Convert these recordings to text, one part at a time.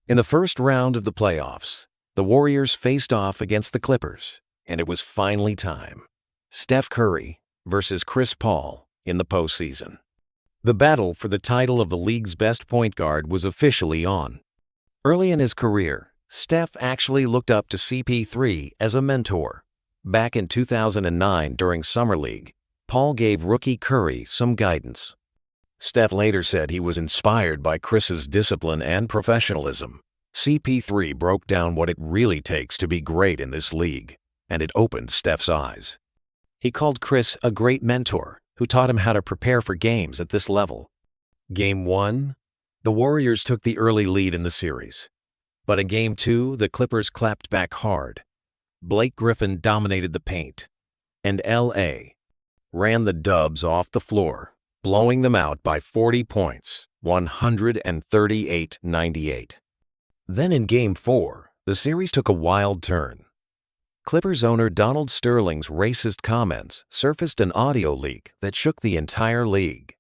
In the first round of the playoffs, the Warriors faced off against the Clippers, and it was finally time. Steph Curry versus Chris Paul in the postseason. The battle for the title of the league's best point guard was officially on. Early in his career, Steph actually looked up to CP3 as a mentor. Back in 2009 during Summer League, Paul gave rookie Curry some guidance. Steph later said he was inspired by Chris's discipline and professionalism. CP3 broke down what it really takes to be great in this league, and it opened Steph's eyes. He called Chris a great mentor who taught him how to prepare for games at this level. Game 1, the Warriors took the early lead in the series. But in Game 2, the Clippers clapped back hard. Blake Griffin dominated the paint, and L.A. ran the Dubs off the floor, blowing them out by 40 points, 138-98. Then in Game 4, the series took a wild turn. Clippers owner Donald Sterling's racist comments surfaced an audio leak that shook the entire league.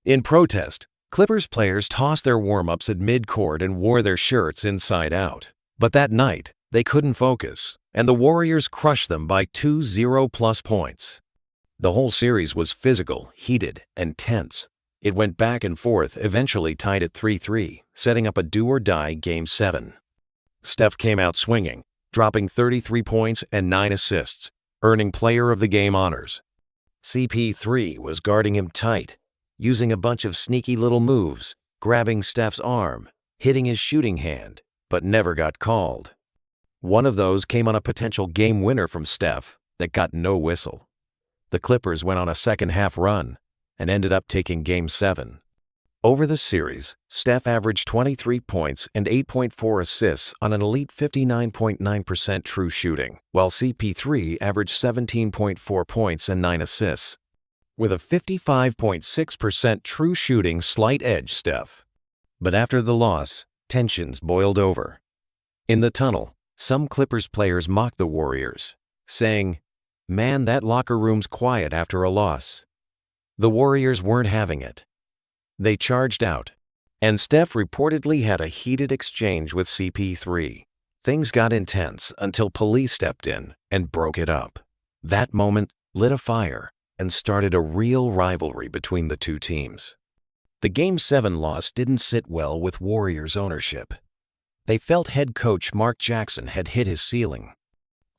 In protest, Clippers players tossed their warm-ups at midcourt and wore their shirts inside out. But that night, they couldn't focus, and the Warriors crushed them by 2-0+ points. The whole series was physical, heated, and tense. It went back and forth, eventually tied at 3-3, setting up a do-or-die Game 7. Steph came out swinging, dropping 33 points and 9 assists, earning Player of the Game honors. CP3 was guarding him tight, using a bunch of sneaky little moves, grabbing Steph's arm, hitting his shooting hand, but never got called. One of those came on a potential game winner from Steph that got no whistle. The Clippers went on a second-half run and ended up taking Game 7. Over the series, Steph averaged 23 points and 8.4 assists on an elite 59.9% true shooting, while CP3 averaged 17.4 points and 9 assists, with a 55.6% true shooting slight edge Steph. But after the loss, tensions boiled over. In the tunnel, some Clippers players mocked the Warriors, saying, "Man, that locker room's quiet after a loss." The Warriors weren't having it. They charged out, and Steph reportedly had a heated exchange with CP3. Things got intense until police stepped in and broke it up. That moment lit a fire and started a real rivalry between the two teams. The Game 7 loss didn't sit well with Warriors ownership. They felt head coach Mark Jackson had hit his ceiling.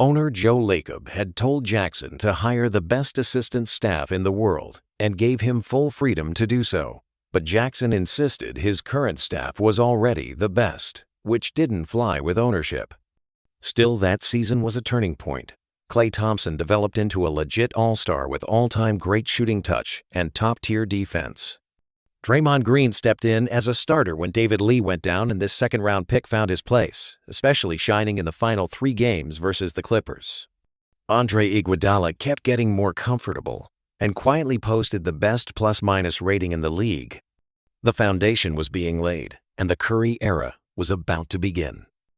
Owner Joe Lacob had told Jackson to hire the best assistant staff in the world and gave him full freedom to do so. But Jackson insisted his current staff was already the best, which didn't fly with ownership. Still, that season was a turning point. Klay Thompson developed into a legit all-star with all-time great shooting touch and top-tier defense. Draymond Green stepped in as a starter when David Lee went down, and this second-round pick found his place, especially shining in the final 3 games versus the Clippers. Andre Iguodala kept getting more comfortable and quietly posted the best plus-minus rating in the league. The foundation was being laid, and the Curry era was about to begin.